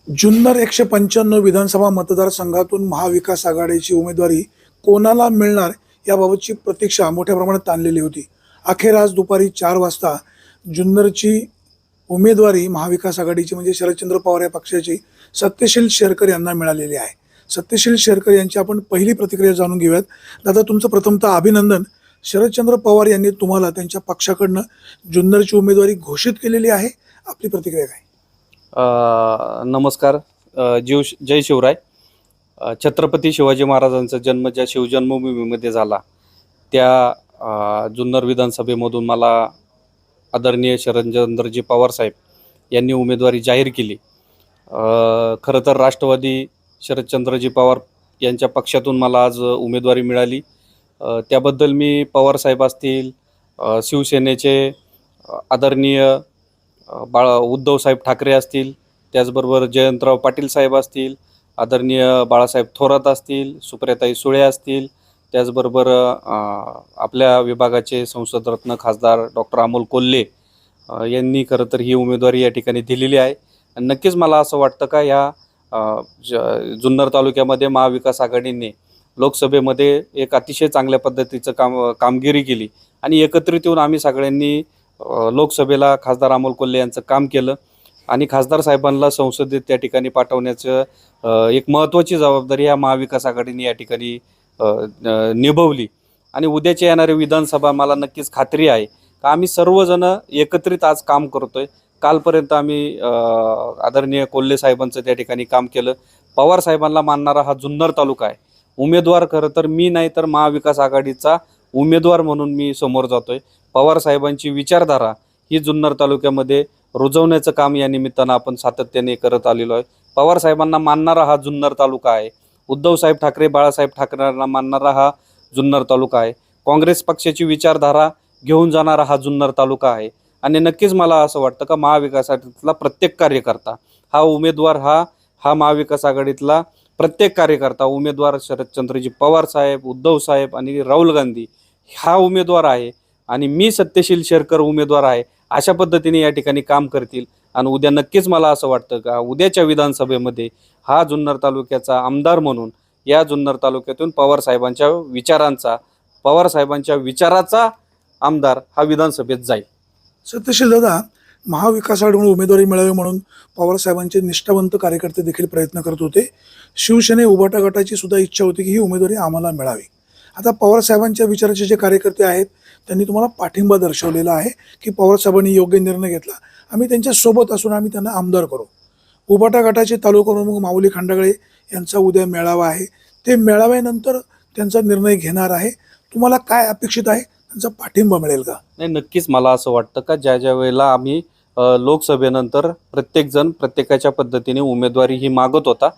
जुन्नर 195 विधानसभा मतदारसंघातून महाविकास आघाडीची उमेदवारी कोणाला मिळणार याबाबतची प्रतीक्षा मोठ्या प्रमाणात ताणलेली होती. अखेर आज दुपारी 4 वाजता जुन्नरची उमेदवारी महाविकास आघाडीची म्हणजे शरदचंद्र पवार या पक्षाची सत्यशील शेरकर यांना मिळालेली आहे. सत्यशील शेरकर यांची आपण पहिली प्रतिक्रिया जाणून घेऊयात. दादा, तुमचं प्रथमतः अभिनंदन. शरदचंद्र पवार यांनी तुम्हाला त्यांच्या पक्षाकडनं जुन्नरची उमेदवारी घोषित केलेली आहे. आपली प्रतिक्रिया काय? नमस्कार. जय शिवराय. छत्रपती शिवाजी महाराजांचा जन्म ज्या शिवजन्मभूमीमध्ये झाला त्या जुन्नर विधानसभेमधून मला आदरणीय शरदचंद्रजी पवार साहेब यांनी उमेदवारी जाहीर केली. खरं तर राष्ट्रवादी शरदचंद्रजी पवार यांच्या पक्षातून मला आज उमेदवारी मिळाली. त्याबद्दल मी पवार साहेब असतील, शिवसेनेचे आदरणीय उद्धवसाहेब ठाकरे असतील, त्याचबरोबर जयंतराव पाटील साहेब असतील, आदरणीय बाळासाहेब थोरात असतील, सुप्रियाताई सुळे असतील, त्याचबरोबर आपल्या विभागाचे संसदरत्न खासदार डॉक्टर अमोल कोल्हे यांनी खरं तर ही उमेदवारी या ठिकाणी दिलेली आहे. आणि नक्कीच मला असं वाटतं का ह्या जुन्नर तालुक्यामध्ये महाविकास आघाडीने लोकसभेमध्ये एक अतिशय चांगल्या पद्धतीचं कामगिरी केली आणि एकत्रित येऊन आम्ही सगळ्यांनी लोकसभेला खासदार अमोल कोल्हे यांचं काम केलं आणि खासदार साहेबांना संसदेत त्या ठिकाणी पाठवण्याचं एक महत्त्वाची जबाबदारी ह्या महाविकास आघाडीने या ठिकाणी निभवली. आणि उद्याच्या येणारी विधानसभा मला नक्कीच खात्री आहे का आम्ही सर्वजण एकत्रित आज काम करतोय. कालपर्यंत आम्ही आदरणीय कोल्हे साहेबांचं त्या ठिकाणी काम केलं. पवार साहेबांना मानणारा हा जुन्नर तालुका आहे. उमेदवार खरं तर मी नाही तर महाविकास आघाडीचा उमेदवार म्हणून मी समोर जातोय. पवार साहेबांची विचारधारा ही जुन्नर तालुक्यामध्ये रुजवण्याचं काम या निमित्तानं आपण सातत्याने करत आलेलो आहे. पवार साहेबांना मानणारा हा जुन्नर तालुका आहे. उद्धवसाहेब ठाकरे, बाळासाहेब ठाकरेंना मानणारा हा जुन्नर तालुका आहे. काँग्रेस पक्षाची विचारधारा घेऊन जाणारा हा जुन्नर तालुका आहे. आणि नक्कीच मला असं वाटतं का महाविकास आघाडीतला प्रत्येक कार्यकर्ता हा उमेदवार हा महाविकास आघाडीतला प्रत्येक कार्यकर्ता उमेदवार शरदचंद्रजी पवार साहेब, उद्धव साहेब आणि राहुल गांधी हा उमेदवार आहे आणि मी सत्यशील शेरकर उमेदवार आहे. अशा पद्धतीने या ठिकाणी काम करतील आणि उद्या नक्कीच मला असं वाटतं का उद्याच्या विधानसभेमध्ये हा जुन्नर तालुक्याचा आमदार म्हणून या जुन्नर तालुक्यातून पवार साहेबांच्या विचाराचा आमदार हा विधानसभेत जाईल. सत्यशील दादा, महाविकास आघाडीकडून उमेदवारी मिळावी म्हणून पवार साहेबांचे निष्ठावंत कार्यकर्ते देखील प्रयत्न करत होते. शिवसेने उभाटा गटाची सुद्धा इच्छा होती की ही उमेदवारी आम्हाला मिळावी. आता पवार साहेबांच्या विचाराचे जे कार्यकर्ते आहेत त्यांनी तुम्हाला पाठिंबा दर्शवलेला आहे की पवार साहेबांनी योग्य निर्णय घेतला, आम्ही त्यांच्या सोबत असून आम्ही त्यांना आमदार करू. उभाटा गटाचे तालुका प्रमुख माऊली खंडागळे यांचा उद्या मेळावा आहे. ते मेळाव्यानंतर त्यांचा निर्णय घेणार आहे. तुम्हाला काय अपेक्षित आहे? त्यांचा पाठिंबा मिळेल का? नाही, नक्कीच मला असं वाटतं का ज्या वेळेला आम्ही लोकसभेनंतर प्रत्येकजण प्रत्येकाच्या पद्धतीने उमेदवारी ही मागत होता.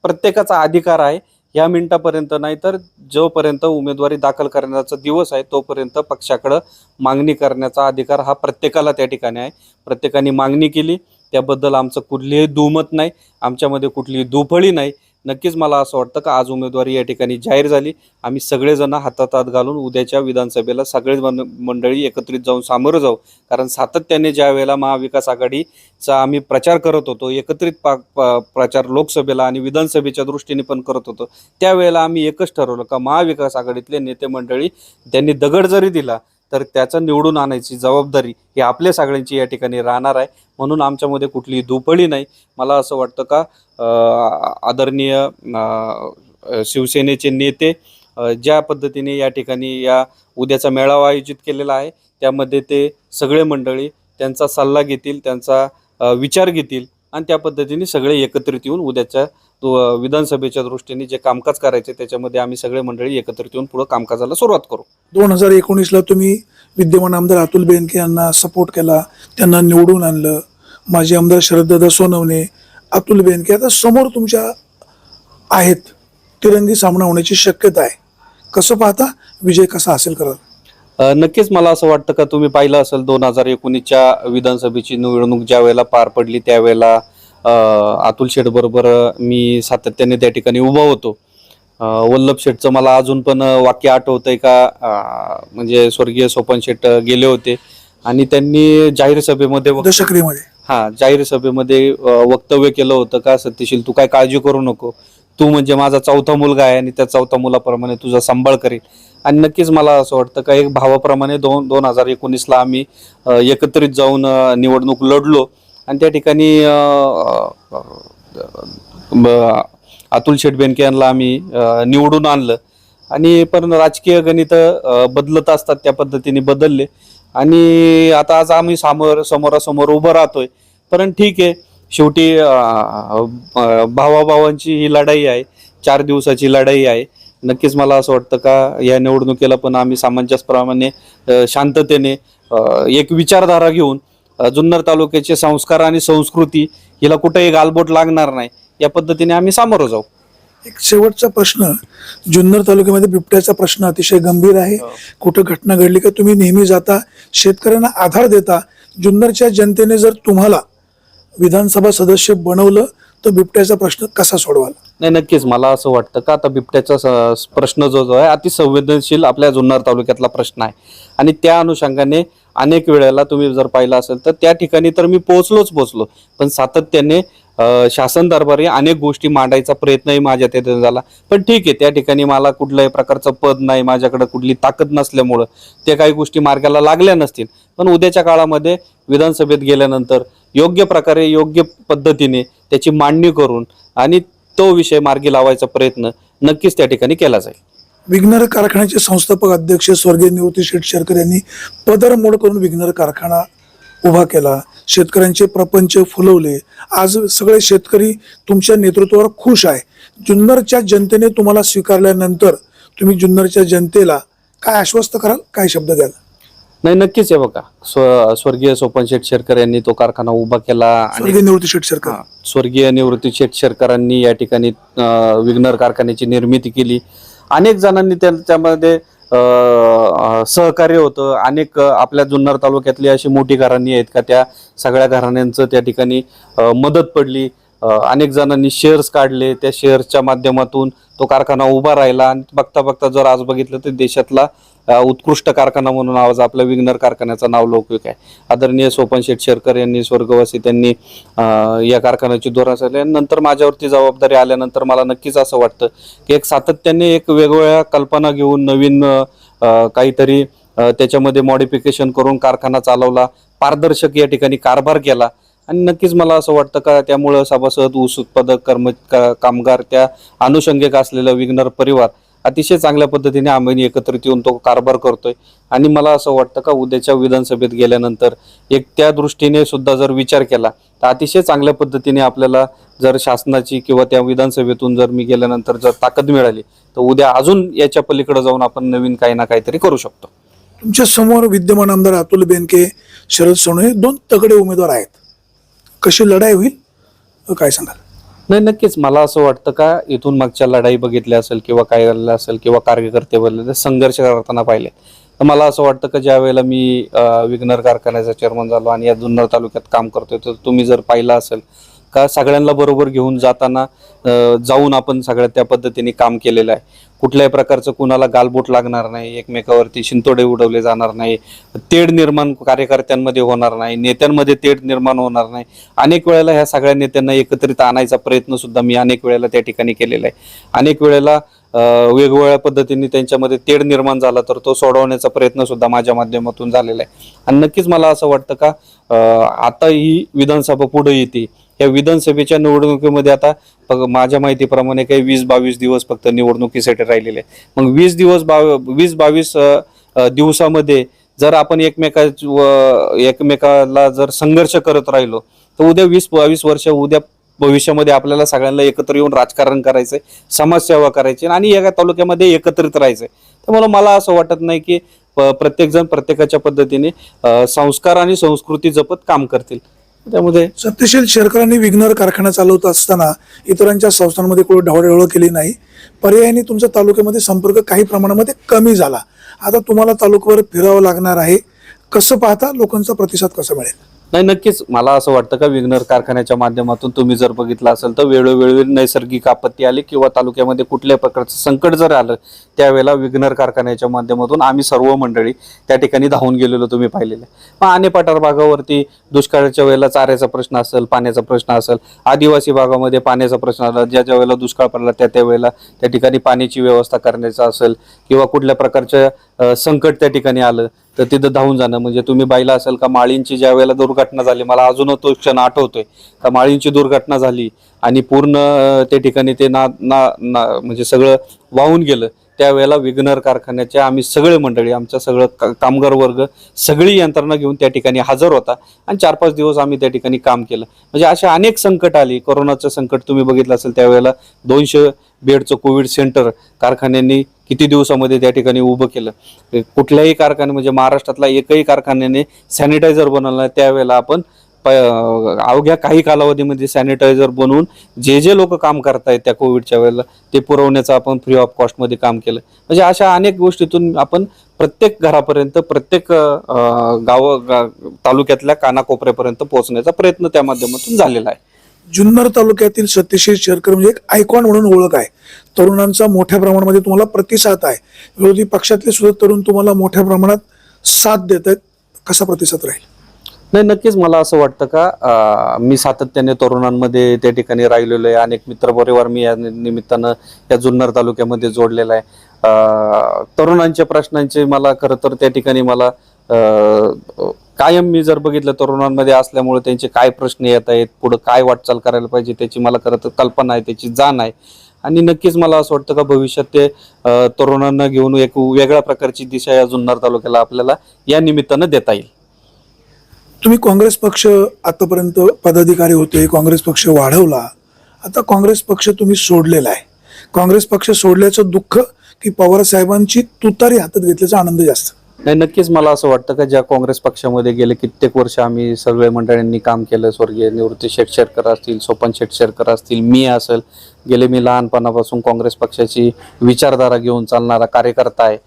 प्रत्येकाचा अधिकार आहे. ह्या मिनिटापर्यंत नाही तर जोपर्यंत उमेदवारी दाखल करण्याचा दिवस आहे तोपर्यंत पक्षाकडं मागणी करण्याचा अधिकार हा प्रत्येकाला त्या ठिकाणी आहे. प्रत्येकाने मागणी केली, त्याबद्दल आमचं कुठलीही दुमत नाही, आमच्यामध्ये कुठलीही दुफळी नाही. नक्कीच मला असं वाटतं का आज उमेदवारी या ठिकाणी जाहीर झाली. आम्ही सगळेजण हातात हात घालून उद्याच्या विधानसभेला सगळे मंडळी एकत्रित जाऊन सामोरं जाऊ. कारण सातत्याने ज्या वेळेला महाविकास आघाडीचा आम्ही प्रचार करत होतो, एकत्रित प्रचार लोकसभेला आणि विधानसभेच्या दृष्टीने पण करत होतो, त्यावेळेला आम्ही एकच ठरवलं का महाविकास आघाडीतले नेते मंडळी त्यांनी दगड जरी दिला तर त्याचं निवडून आणायची जबाबदारी ही आपल्या सगळ्यांची या ठिकाणी राहणार आहे. म्हणून आमच्यामध्ये कुठलीही दुपळी नाही. मला असं वाटतं का आदरणीय शिवसेनेचे नेते ज्या पद्धतीने या ठिकाणी या उद्याचा मेळावा आयोजित केलेला आहे त्यामध्ये ते सगळे मंडळी त्यांचा सल्ला घेतील, त्यांचा विचार घेतील आणि त्या पद्धतीने सगळे एकत्रित येऊन उद्याच्या विधानसभेच्या दृष्टीने जे कामकाज करायचे त्याच्यामध्ये आम्ही सगळे मंडळी एकत्रित येऊन पुढे कामकाजाला सुरुवात करू. 2019ला तुम्ही विद्यमान आमदार अतुल बेनके यांना सपोर्ट केला, त्यांना निवडून आणलं. माजी आमदार शरददादा सोनवणे, अतुल बेनके आता समोर तुमच्या आहेत. तिरंगी सामना होण्याची शक्यता आहे. कसं पाहता, विजय कसा असेल कराल? नक्कीच मला असं वाटतं का तुम्ही पाहिलं असेल 2019च्या विधानसभेची निवडणूक ज्या वेळेला पार पडली त्यावेळेला अतुल शेठ बरोबर मी सातत्याने त्या ठिकाणी उभा होतो. वल्लभ शेठचं मला अजून पण वाक्य आठवतंय का म्हणजे स्वर्गीय सोपन शेठ गेले होते आणि त्यांनी जाहीर सभेमध्ये दशक्रियेमध्ये जाहीर सभेमध्ये वक्तव्य केलं होतं का, सत्यशील तू काय काळजी करू नको, तू म्हणजे माझा चौथा मुलगा आहे आणि त्या चौथा मुलाप्रमाणे तुझा सांभाळ करेल. आणि नक्कीच मला असं वाटतं का एक भावाप्रमाणे 2019ला आम्ही एकत्रित जाऊन निवडणूक लढलो आणि त्या ठिकाणी अतुल शेठ बेनके यांना आम्ही निवडून आणलं. आणि पण राजकीय गणित बदलत असतात, त्या पद्धतीने बदलले आणि आता आज आम्ही समोरासमोर उभं राहतोय. पण ठीक आहे, शेवटी भावाभावांची ही लढाई आहे, 4 दिवसाची लढाई आहे. नक्कीच मला असं वाटतं का या निवडणुकीला पण आम्ही सामंजस्यप्रमाणे शांततेने एक विचारधारा घेऊन जुन्नर तालुक्याचे संस्कार आणि संस्कृती हिला कुठेही गालबोट लागणार नाही या पद्धतीने आम्ही सामोरं जाऊ. एक शेवटचा प्रश्न, जुन्नर तालुक्यामध्ये बिबट्याचा प्रश्न अतिशय गंभीर आहे. कुठं घटना घडली का तुम्ही नेहमी जाता, शेतकऱ्यांना आधार देता. जुन्नरच्या जनतेने जर तुम्हाला विधानसभा सदस्य बनवलं तर बिबट्याचा प्रश्न कसा सोडवाल? नाही, नक्कीच मला असं वाटतं का आता बिबट्याचा प्रश्न जो आहे अति संवेदनशील आपल्या जुन्नर तालुक्यातला प्रश्न आहे आणि त्या अनुषंगाने अनेक वेळेला तुम्ही जर पाहिलं असेल तर त्या ठिकाणी तर मी पोहोचलो, पण सातत्याने शासन दरबारी अनेक गोष्टी मांडायचा प्रयत्नही माझ्या तिथे झाला. पण ठीक आहे, त्या ठिकाणी मला कुठल्याही प्रकारचं पद नाही, माझ्याकडे कुठली ताकद नसल्यामुळं त्या काही गोष्टी मार्गाला लागल्या नसतील. पण उद्याच्या काळामध्ये विधानसभेत गेल्यानंतर योग्य प्रकारे योग्य पद्धतीने त्याची मांडणी करून आणि तो विषय मार्गी लावायचा प्रयत्न नक्कीच त्या ठिकाणी केला जाईल. विघ्नर कारखान्याचे संस्थापक अध्यक्ष स्वर्गीय निवृत्ती शेठ शेरकर यांनी पदरमोड करून विघ्नर कारखाना उभा केला, शेतकऱ्यांचे प्रपंच फुलवले. आज सगळे शेतकरी तुमच्या नेतृत्वावर खुश आहे. जुन्नरच्या जनतेने तुम्हाला स्वीकारल्यानंतर तुम्ही जुन्नरच्या जनतेला काय आश्वस्त कराल, काय शब्द द्याल? नाही, नक्कीच आहे बघा, स्वर्गीय सोपन शेठ शेरकर यांनी तो कारखाना उभा केला आणि स्वर्गीय निवृत्ती शेठ शेरकर, स्वर्गीय निवृत्ती शेठ शेरकरांनी या ठिकाणी विघ्नर कारखान्याची निर्मिती केली. अनेक जणांनी त्यामध्ये सहकार्य होतं. अनेक आपल्या जुन्नर तालुक्यातली अशी मोठी घराणी आहेत का त्या सगळ्या घराण्यांचं त्या ठिकाणी मदत पडली. अनेक जणांनी शेअर्स काढले, त्या शेअर्सच्या माध्यमातून तो कारखाना उभा राहिला आणि बघता बघता जर आज बघितलं तर देशातला उत्कृष्ट कारखाना म्हणून आज आपल्या विघ्नर कारखान्याचं नाव लौकिक आहे. आदरणीय सोपन शेठ शेरकर यांनी स्वर्गवासी त्यांनी या कारखान्याची धोरण नंतर माझ्यावरती जबाबदारी आल्यानंतर मला नक्कीच असं वाटतं की एक सातत्याने एक वेगवेगळ्या कल्पना घेऊन नवीन काहीतरी त्याच्यामध्ये मॉडिफिकेशन करून कारखाना चालवला, पारदर्शक या ठिकाणी कारभार केला. आणि नक्कीच मला असं वाटतं का त्यामुळं सभासद, ऊस उत्पादक, कामगार, त्या अनुषंगिक असलेला विघ्नर परिवार अतिशय चांगल्या पद्धतीने आम्ही एकत्रित येऊन तो कारभार करतोय. आणि मला असं वाटतं का उद्याच्या विधानसभेत गेल्यानंतर एक त्या दृष्टीने सुद्धा जर विचार केला तर अतिशय चांगल्या पद्धतीने आपल्याला जर शासनाची किंवा त्या विधानसभेतून जर मी गेल्यानंतर जर ताकद मिळाली तर उद्या अजून याच्या पलीकडे जाऊन आपण नवीन काही ना काहीतरी करू शकतो. तुमच्या समोर विद्यमान आमदार अतुल बेनके, शरद सोनवणे, 2 तगडे उमेदवार आहेत. कशी लढाई होईल, काय सांगाल? नाही, नक्कीच मला असं वाटतं का इथून मागच्या लढाई बघितल्या असेल किंवा काय झालं असेल किंवा कार्यकर्ते बदलले, संघर्ष करताना पाहिले तर मला असं वाटतं का ज्या वेळेला मी विघ्नर कारखान्याचा चेअरमन झालो आणि या जुन्नर तालुक्यात काम करतोय तर तुम्ही जर पाहिलं असेल का सगळ्यांना बरोबर घेऊन जाताना जाऊन आपण सगळ्या त्या पद्धतीने काम केलेलं आहे. कुठल्याही प्रकारचं कुणाला गालबोट लागणार नाही, एकमेकावरती शिंतोडे उडवले जाणार नाही, तेढ निर्माण कार्यकर्त्यांमध्ये होणार नाही, नेत्यांमध्ये तेढ निर्माण होणार नाही. अनेक वेळेला ह्या सगळ्या नेत्यांना एकत्रित आणायचा प्रयत्न सुद्धा मी अनेक वेळेला त्या ठिकाणी केलेला आहे. अनेक वेळेला वेगवेगळ्या पद्धतीने त्यांच्यामध्ये तेढ निर्माण झाला तर तो सोडवण्याचा प्रयत्न सुद्धा माझ्या माध्यमातून झालेला आहे. आणि नक्कीच मला असं वाटतं का आता ही विधानसभा पुढे येते, या विधानसभेच्या निवडणुकीमध्ये आता माझ्या माहितीप्रमाणे काही 20-22 दिवस फक्त निवडणुकीसाठी राहिलेले आहे. मग 20-22 दिवसामध्ये जर आपण एकमेकाला जर संघर्ष करत राहिलो तर उद्या 20-22 वर्ष उद्या भविष्यामध्ये आपल्याला सगळ्यांना एकत्र येऊन राजकारण करायचंय, समाजसेवा करायची आणि या तालुक्यामध्ये एकत्रित राहायचंय. त्यामुळे मला असं वाटत नाही की प्रत्येक जण प्रत्येकाच्या पद्धतीने संस्कार आणि संस्कृती जपत काम करतील. त्यामध्ये सत्यशील शेरकरांनी विघ्नर कारखाना चालवत असताना इतरांच्या संस्थांमध्ये कोणी ढवळढवळ केली नाही. पर्यायाने तुमच्या तालुक्यामध्ये संपर्क काही प्रमाणामध्ये कमी झाला. आता तुम्हाला तालुक्यावर फिरावं लागणार आहे. कसं पाहता, लोकांचा प्रतिसाद कसा मिळेल? नाही, नक्कीच मला असं वाटतं का विघ्नर कारखान्याच्या माध्यमातून तुम्ही जर बघितलं असेल तर वेळोवेळी नैसर्गिक आपत्ती आली किंवा तालुक्यामध्ये कुठल्याही प्रकारचं संकट जर आलं त्यावेळेला विघ्नर कारखान्याच्या माध्यमातून आम्ही सर्व मंडळी त्या ठिकाणी धावून गेलेलो, तुम्ही पाहिलेलं आहे. मग आने पठार भागावरती दुष्काळाच्या वेळेला चाऱ्याचा प्रश्न असेल, पाण्याचा प्रश्न असेल, आदिवासी भागामध्ये पाण्याचा प्रश्न आला, ज्या ज्या वेळेला दुष्काळ पडला त्या वेळेला त्या ठिकाणी पाण्याची व्यवस्था करण्याचा असेल किंवा कुठल्या प्रकारच्या संकट त्या ठिकाणी आलं तर तिथं धावून जाणं. म्हणजे तुम्ही पाहिलं असेल का माळींची ज्या वेळेला दुर्घटना झाली, मला अजूनही तो क्षण आठवतोय का माळींची दुर्घटना झाली आणि पूर्ण त्या ठिकाणी ते म्हणजे सगळं वाहून गेलं. त्यावेळेला विघ्नर कारखान्याच्या आम्ही सगळे मंडळी, आमचा सगळं कामगार वर्ग, सगळी यंत्रणा घेऊन त्या ठिकाणी हजर होता आणि 4-5 दिवस आम्ही त्या ठिकाणी काम केलं. म्हणजे अशा अनेक संकट आली. कोरोनाचं संकट तुम्ही बघितलं असेल, त्यावेळेला 200 बेडचं कोविड सेंटर कारखान्यांनी किती दिवसामध्ये त्या ठिकाणी उभं केलं. कुठल्याही कारखाने म्हणजे महाराष्ट्रातला एकही कारखान्याने सॅनिटायझर बनवला त्यावेळेला आपण अवघ्या काही कालावधीमध्ये सॅनिटायझर बनवून जे लोक काम करतायत त्या कोविडच्या वेळेला ते पुरवण्याचं आपण फ्री ऑफ कॉस्टमध्ये काम केलं. म्हणजे अशा अनेक गोष्टीतून आपण प्रत्येक घरापर्यंत, प्रत्येक तालुक्यातल्या कानाकोपऱ्यापर्यंत पोहोचण्याचा प्रयत्न त्या माध्यमातून झालेला आहे. जुन्नर तालुक्यातील सत्यशील शेरकर म्हणजे एक आयकॉन म्हणून ओळख आहे. तरुणांचा मोठ्या प्रमाणामध्ये तुम्हाला प्रतिसाद आहे. विरोधी पक्षातले सुद्धा तरुण तुम्हाला मोठ्या प्रमाणात साथ देत आहेत. कसा प्रतिसाद राहील? नाही, नक्कीच मला असं वाटतं का मी सातत्याने तरुणांमध्ये त्या ठिकाणी राहिलेलो आहे. अनेक मित्रपरिवार मी या निमित्तानं या जुन्नर तालुक्यामध्ये जोडलेला आहे. तरुणांच्या प्रश्नांचे मला खरं तर त्या ठिकाणी मला कायम मी जर बघितलं तरुणांमध्ये असल्यामुळे त्यांचे काय प्रश्न येत आहेत, पुढं काय वाटचाल करायला पाहिजे त्याची मला खरं तर कल्पना आहे, त्याची जाण आहे. आणि नक्कीच मला असं वाटतं का भविष्यात ते तरुणांना घेऊन एक वेगळ्या प्रकारची दिशा या जुन्नर तालुक्याला आपल्याला या निमित्तानं देता येईल. तुम्ही काँग्रेस पक्ष आतापर्यंत पदाधिकारी होते, काँग्रेस पक्ष वाढवला, आता काँग्रेस पक्ष तुम्ही सोडलेला आहे. काँग्रेस पक्ष सोडल्याचं दुःख की पवार साहेबांची तुतारी हातात घेतल्याचा आनंद जास्त? नाही, नक्कीच मला असं वाटतं का ज्या काँग्रेस पक्षामध्ये गेले कित्येक वर्ष आम्ही सगळे मंडळींनी काम केलं, स्वर्गीय निवृत्ती शेटशेरकर असतील, सोपन शेटशेरकर असतील, मी असेल, गेले मी लहानपणापासून काँग्रेस पक्षाची विचारधारा घेऊन चालणारा कार्यकर्ता आहे.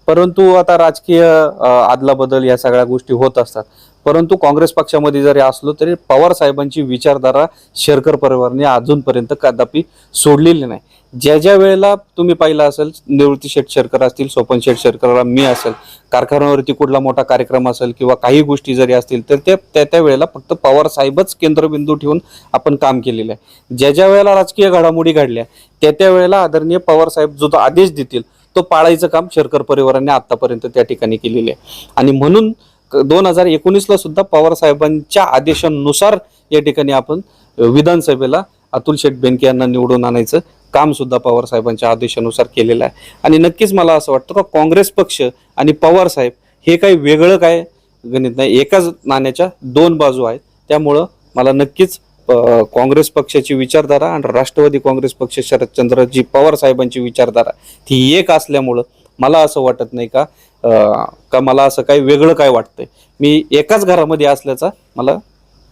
परंतु आता राजकीय आदलाबदल या सगळ्या गोष्टी होत असतात. परंतु काँग्रेस पक्षामध्ये जरी असलो तरी पवार साहेबांची विचारधारा शेरकर परिवाराने अजूनपर्यंत कदापि सोडलेली नाही. ज्या वेळेला तुम्ही पाहिलं असेल, निवृत्ती शेटशेरकर असतील, सोपन शेटशेरकर, मी असेल, कारखान्यावरती कुठला मोठा कार्यक्रम असेल किंवा काही गोष्टी जरी असतील तर त्या वेळेला फक्त पवार साहेबच केंद्रबिंदू ठेवून आपण काम केलेलं आहे. ज्या वेळेला राजकीय घडामोडी घडल्या त्या वेळेला आदरणीय पवार साहेब जो आदेश देतील तो पाळायचं काम शेरकर परिवाराने आतापर्यंत त्या ठिकाणी केलेले आहे. आणि म्हणून 2019ला सुद्धा पवार साहेबांच्या आदेशानुसार या ठिकाणी आपण विधानसभेला अतुल शेठ बेनके यांना निवडून आणायचं काम सुद्धा पवार साहेबांच्या आदेशानुसार केलेलं आहे. आणि नक्कीच मला असं वाटतं का काँग्रेस पक्ष आणि पवार साहेब हे काही वेगळं काय गणित नाही, एकाच नाण्याच्या 2 बाजू आहेत. त्यामुळं मला नक्कीच काँग्रेस पक्षाची विचारधारा आणि राष्ट्रवादी काँग्रेस पक्ष शरदचंद्रजी पवार साहेबांची विचारधारा ती एक असल्यामुळं मला असं वाटत नाही का मला असं काही वेगळं काय वाटतंय. मी एकाच घरामध्ये असल्याचा मला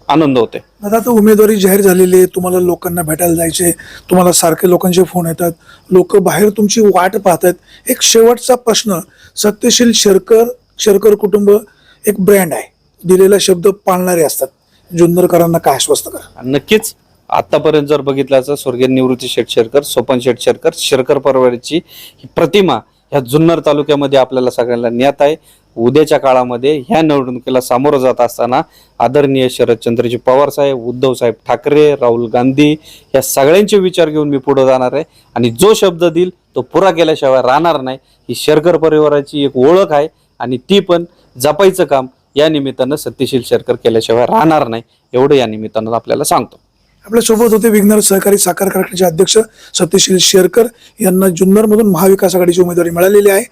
आनंद होतोय. आता उमेदवारी जाहीर झालेली आहे, तुम्हाला लोकांना भेटायला जायचे, तुम्हाला सारखे लोकांचे फोन येतात, लोक बाहेर तुमची वाट पाहतात. एक शेवटचा प्रश्न, सत्यशील शेरकर कुटुंब एक ब्रँड आहे, दिलेला शब्द पाळणारे असतात. जुन्नरकरांना काय आश्वस्त करा? नक्कीच आतापर्यंत जर बघितलं असं स्वर्गीय निवृत्ती शेटशेरकर, सोपन शेटशेरकर, शेरकर परिवाराची ही प्रतिमा ह्या जुन्नर तालुक्यामध्ये आपल्याला सगळ्यांना ज्ञात आहे. उद्याच्या काळामध्ये ह्या निवडणुकीला सामोरं जात असताना आदरणीय शरदचंद्रजी पवार साहेब, उद्धव साहेब ठाकरे, राहुल गांधी या सगळ्यांचे विचार घेऊन मी पुढे जाणार आहे. आणि जो शब्द देईल तो पुरा केल्याशिवाय राहणार नाही. ही शेरकर परिवाराची एक ओळख आहे आणि ती पण जपायचं काम या निमित्तानं सत्यशील शेरकर केल्याशिवाय राहणार नाही, एवढं या निमित्तानं आपल्याला सांगतो. आपल्यासोबत होते विघ्नर सहकारी साखर कारखान्याचे अध्यक्ष सत्यशील शेरकर यांना जुन्नरमधून महाविकास आघाडीची उमेदवारी मिळालेली आहे.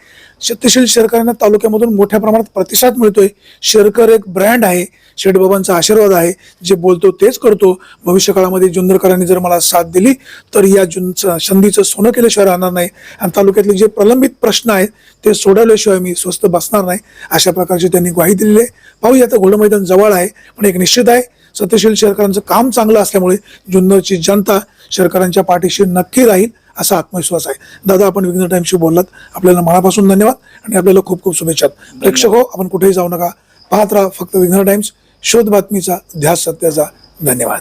सत्यशील शेरकर यांना तालुक्यामधून मोठ्या प्रमाणात प्रतिसाद मिळतोय. शेरकर एक ब्रँड आहे, शेठबाबांचा आशीर्वाद आहे, जे बोलतो तेच करतो. भविष्यकाळामध्ये जुन्नरकरांनी जर मला साथ दिली तर या संधीचं सोनं केल्याशिवाय राहणार नाही आणि तालुक्यातले जे प्रलंबित प्रश्न आहेत ते सोडवल्याशिवाय मी स्वस्थ बसणार नाही, अशा प्रकारची त्यांनी ग्वाही दिलेली आहे. पाहूया, आता घोडं मैदान जवळ आहे, पण एक निश्चित आहे, सत्यशील शेरकरांचं काम चांगलं असल्यामुळे जुन्नरची जनता शेरकरांच्या पाठीशी नक्की राहील असा आत्मविश्वास आहे. दादा, आपण विघ्नर टाइम्सशी बोललात, आपल्याला मनापासून धन्यवाद आणि आपल्याला खूप खूप शुभेच्छा. प्रेक्षक हो, आपण कुठेही जाऊ नका, पाहत राहा फक्त विघ्नर टाइम्स, शोध बातमीचा, ध्यास सत्याचा. धन्यवाद.